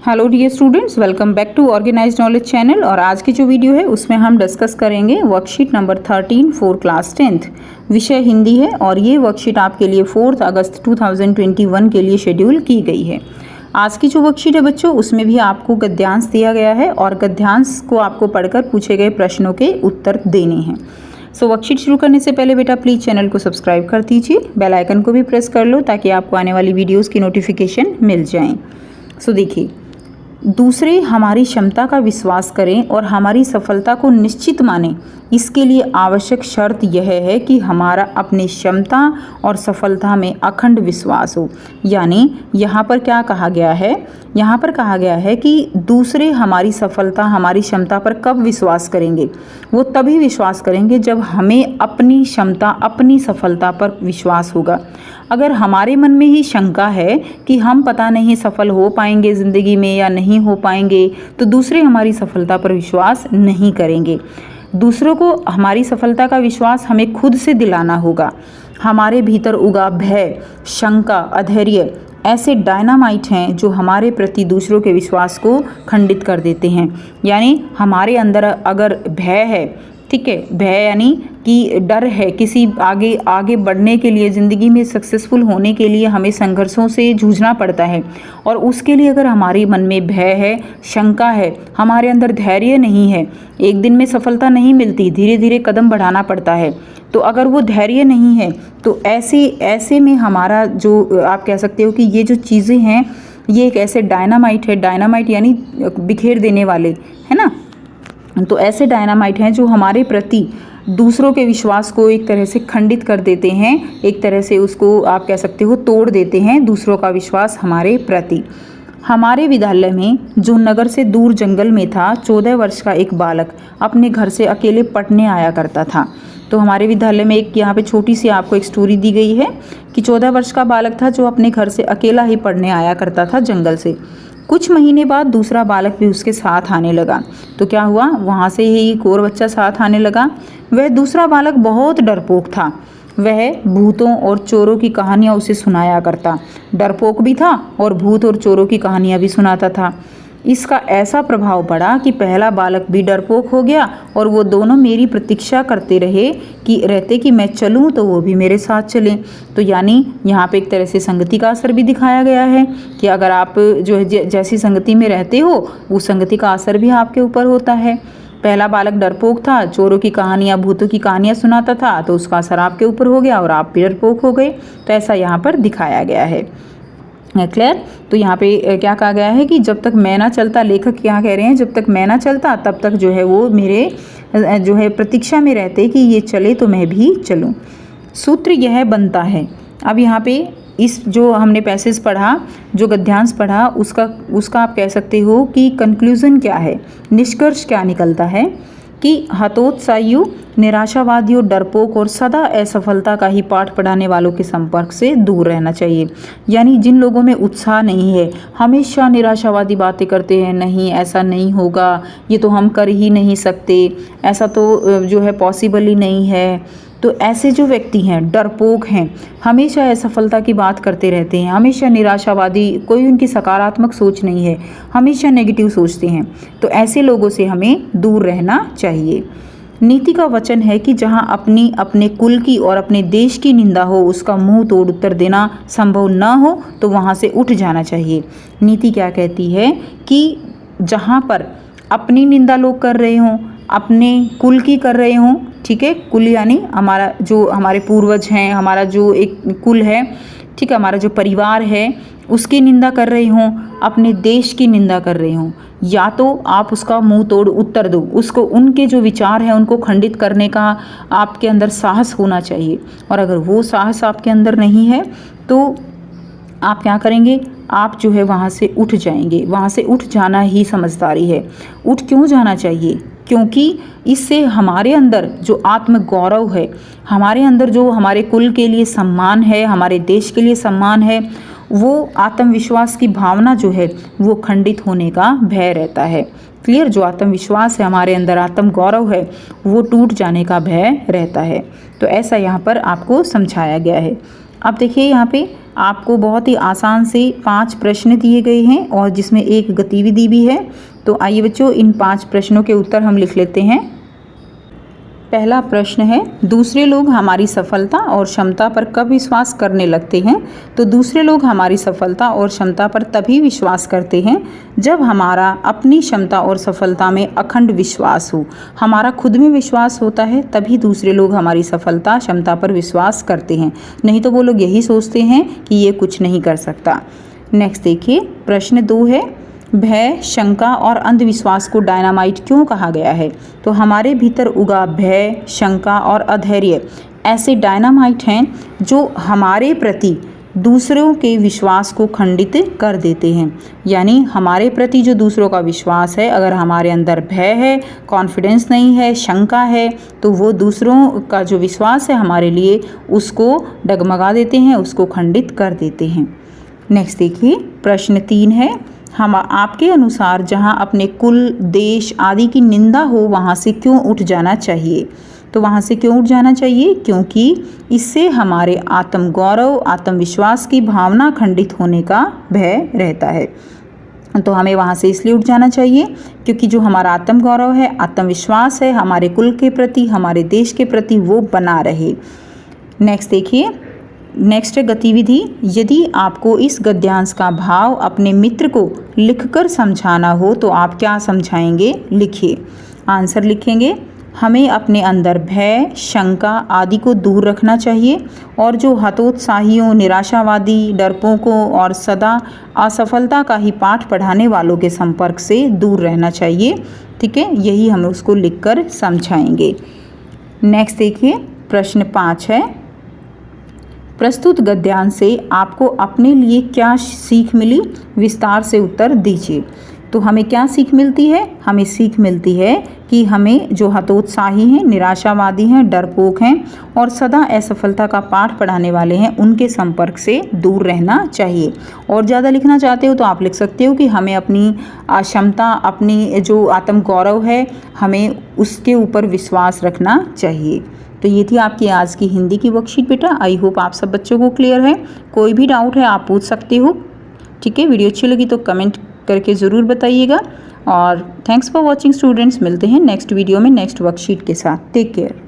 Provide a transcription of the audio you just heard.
Hello dear students, welcome back to organised knowledge channel. और आज की जो वीडियो है उसमें हम डिस्कस करेंगे worksheet number 13 for class 10th। विषय हिंदी है और ये वर्कशीट आपके लिए 4 अगस्त 2021 के लिए शेड्यूल की गई है। आज की जो वर्कशीट है बच्चों, उसमें भी आपको गद्यांश दिया गया है और गद्यांश को आपको पढ़कर पूछे गए प्रश्नों के उत्तर देने हैं। सो वर्कशीट शुरू करने से पहले बेटा प्लीज़ चैनल को सब्सक्राइब कर दीजिए, बेल आइकन को भी प्रेस कर लो ताकि आपको आने वाली वीडियोज़ की नोटिफिकेशन मिल जाएँ। सो देखिए, दूसरे हमारी क्षमता का विश्वास करें और हमारी सफलता को निश्चित मानें, इसके लिए आवश्यक शर्त यह है कि हमारा अपनी क्षमता और सफलता में अखंड विश्वास हो। यानी यहाँ पर क्या कहा गया है, यहाँ पर कहा गया है कि दूसरे हमारी सफलता हमारी क्षमता पर कब विश्वास करेंगे, वो तभी विश्वास करेंगे जब हमें अपनी क्षमता अपनी सफलता पर विश्वास होगा। अगर हमारे मन में ही शंका है कि हम पता नहीं सफल हो पाएंगे ज़िंदगी में या नहीं हो पाएंगे, तो दूसरे हमारी सफलता पर विश्वास नहीं करेंगे। दूसरों को हमारी सफलता का विश्वास हमें खुद से दिलाना होगा। हमारे भीतर उगा भय, शंका, अधैर्य ऐसे डायनामाइट हैं जो हमारे प्रति दूसरों के विश्वास को खंडित कर देते हैं। यानी हमारे अंदर अगर भय है, ठीक है, भय यानी कि डर है, किसी आगे बढ़ने के लिए, ज़िंदगी में सक्सेसफुल होने के लिए हमें संघर्षों से जूझना पड़ता है और उसके लिए अगर हमारे मन में भय है, शंका है, हमारे अंदर धैर्य नहीं है, एक दिन में सफलता नहीं मिलती, धीरे धीरे कदम बढ़ाना पड़ता है। तो अगर वो धैर्य नहीं है तो ऐसे में हमारा जो आप कह सकते हो कि ये जो चीज़ें हैं ये एक ऐसे डायनामाइट है, डायनामाइट यानी बिखेर देने वाले, है ना। तो ऐसे डायनामाइट हैं जो हमारे प्रति दूसरों के विश्वास को एक तरह से खंडित कर देते हैं, एक तरह से उसको आप कह सकते हो तोड़ देते हैं दूसरों का विश्वास हमारे प्रति। हमारे विद्यालय में जो नगर से दूर जंगल में था, 14 वर्ष का एक बालक अपने घर से अकेले पढ़ने आया करता था। तो हमारे विद्यालय में एक यहाँ पे छोटी सी आपको एक स्टोरी दी गई है कि 14 वर्ष का बालक था जो अपने घर से अकेला ही पढ़ने आया करता था जंगल से। कुछ महीने बाद दूसरा बालक भी उसके साथ आने लगा। तो क्या हुआ, वहाँ से ही एक और बच्चा साथ आने लगा। वह दूसरा बालक बहुत डरपोक था। वह भूतों और चोरों की कहानियाँ उसे सुनाया करता। डरपोक भी था और भूत और चोरों की कहानियाँ भी सुनाता था। इसका ऐसा प्रभाव पड़ा कि पहला बालक भी डरपोक हो गया और वो दोनों मेरी प्रतीक्षा करते रहते कि मैं चलूं तो वो भी मेरे साथ चलें। तो यानी यहाँ पे एक तरह से संगति का असर भी दिखाया गया है कि अगर आप जो है जैसी संगति में रहते हो, उस संगति का असर भी आपके ऊपर होता है। पहला बालक डरपोक था, चोरों की कहानियाँ, भूतों की कहानियाँ सुनाता था, तो उसका असर आपके ऊपर हो गया और आप भी डरपोक हो गए। तो ऐसा यहाँ पर दिखाया गया है। क्लियर। तो यहाँ पे क्या कहा गया है कि जब तक मैं ना चलता, लेखक क्या कह रहे हैं, जब तक मैं ना चलता तब तक जो है वो मेरे जो है प्रतीक्षा में रहते कि ये चले तो मैं भी चलूँ। सूत्र यह बनता है, अब यहाँ पे इस जो हमने पैसेज पढ़ा, जो गद्यांश पढ़ा, उसका आप कह सकते हो कि कंक्लूज़न क्या है, निष्कर्ष क्या निकलता है कि हतोत्साहियों, निराशावादियों, डरपोक और सदा असफलता का ही पाठ पढ़ाने वालों के संपर्क से दूर रहना चाहिए। यानी जिन लोगों में उत्साह नहीं है, हमेशा निराशावादी बातें करते हैं, नहीं ऐसा नहीं होगा, ये तो हम कर ही नहीं सकते, ऐसा तो जो है पॉसिबल ही नहीं है। तो ऐसे जो व्यक्ति हैं, डरपोक हैं, हमेशा असफलता की बात करते रहते हैं, हमेशा निराशावादी, कोई उनकी सकारात्मक सोच नहीं है, हमेशा नेगेटिव सोचते हैं, तो ऐसे लोगों से हमें दूर रहना चाहिए। नीति का वचन है कि जहां अपने कुल की और अपने देश की निंदा हो, उसका मुंह तोड़ उत्तर देना संभव न हो तो वहां से उठ जाना चाहिए। नीति क्या कहती है कि जहां पर अपनी निंदा लोग कर रहे हों, अपने कुल की कर रहे हों, ठीक है, कुल यानी हमारा जो हमारे पूर्वज हैं, हमारा जो एक कुल है, ठीक है, हमारा जो परिवार है, उसकी निंदा कर रहे हों, अपने देश की निंदा कर रहे हों, या तो आप उसका मुंह तोड़ उत्तर दो, उसको, उनके जो विचार हैं उनको खंडित करने का आपके अंदर साहस होना चाहिए। और अगर वो साहस आपके अंदर नहीं है तो आप क्या करेंगे, आप जो है वहाँ से उठ जाएंगे। वहाँ से उठ जाना ही समझदारी है। उठ क्यों जाना चाहिए? क्योंकि इससे हमारे अंदर जो आत्मगौरव है, हमारे अंदर जो हमारे कुल के लिए सम्मान है, हमारे देश के लिए सम्मान है, वो आत्मविश्वास की भावना जो है वो खंडित होने का भय रहता है। क्लियर। जो आत्मविश्वास है हमारे अंदर, आत्मगौरव है, वो टूट जाने का भय रहता है। तो ऐसा यहाँ पर आपको समझाया गया है। अब देखिए यहाँ पे आपको बहुत ही आसान से 5 प्रश्न दिए गए हैं और जिसमें एक गतिविधि भी है। तो आइए बच्चों, इन 5 प्रश्नों के उत्तर हम लिख लेते हैं। पहला प्रश्न है, दूसरे लोग हमारी सफलता और क्षमता पर कब विश्वास करने लगते हैं? तो दूसरे लोग हमारी सफलता और क्षमता पर तभी विश्वास करते हैं जब हमारा अपनी क्षमता और सफलता में अखंड विश्वास हो। हमारा खुद में विश्वास होता है तभी दूसरे लोग हमारी सफलता क्षमता पर विश्वास करते हैं, नहीं तो वो लोग यही सोचते हैं कि ये कुछ नहीं कर सकता। नेक्स्ट देखिए, प्रश्न 2 है, भय, शंका और अंधविश्वास को डायनामाइट क्यों कहा गया है? तो हमारे भीतर उगा भय, शंका और अधैर्य ऐसे डायनामाइट हैं जो हमारे प्रति दूसरों के विश्वास को खंडित कर देते हैं। यानी हमारे प्रति जो दूसरों का विश्वास है, अगर हमारे अंदर भय है, कॉन्फिडेंस नहीं है, शंका है, तो वो दूसरों का जो विश्वास है हमारे लिए उसको डगमगा देते हैं, उसको खंडित कर देते हैं। नेक्स्ट देखिए, प्रश्न 3 है, हम आपके अनुसार जहां अपने कुल, देश आदि की निंदा हो वहां से क्यों उठ जाना चाहिए? तो वहां से क्यों उठ जाना चाहिए? क्योंकि इससे हमारे आत्मगौरव, आत्मविश्वास की भावना खंडित होने का भय रहता है। तो हमें वहाँ से इसलिए उठ जाना चाहिए क्योंकि जो हमारा आत्मगौरव है, आत्मविश्वास है हमारे कुल के प्रति, हमारे देश के प्रति, वो बना रहे। नेक्स्ट देखिए, नेक्स्ट गतिविधि, यदि आपको इस गद्यांश का भाव अपने मित्र को लिखकर समझाना हो तो आप क्या समझाएंगे? लिखिए। आंसर लिखेंगे, हमें अपने अंदर भय, शंका आदि को दूर रखना चाहिए और जो हतोत्साहियों, निराशावादी, डरपोकों और सदा असफलता का ही पाठ पढ़ाने वालों के संपर्क से दूर रहना चाहिए। ठीक है, यही हम उसको लिखकर समझाएंगे। नेक्स्ट देखिए, प्रश्न 5 है, प्रस्तुत गद्यांश से आपको अपने लिए क्या सीख मिली? विस्तार से उत्तर दीजिए। तो हमें क्या सीख मिलती है? हमें सीख मिलती है कि हमें जो हतोत्साही हैं, निराशावादी हैं, डरपोक हैं और सदा असफलता का पाठ पढ़ाने वाले हैं, उनके संपर्क से दूर रहना चाहिए। और ज़्यादा लिखना चाहते हो तो आप लिख सकते हो कि हमें अपनी क्षमता, अपनी जो आत्मगौरव है, हमें उसके ऊपर विश्वास रखना चाहिए। तो ये थी आपकी आज की हिंदी की वर्कशीट बेटा। आई होप आप सब बच्चों को क्लियर है। कोई भी डाउट है आप पूछ सकते हो। ठीक है, वीडियो अच्छी लगी तो कमेंट करके ज़रूर बताइएगा। और थैंक्स फॉर वॉचिंग स्टूडेंट्स। मिलते हैं नेक्स्ट वीडियो में नेक्स्ट वर्कशीट के साथ। Take care.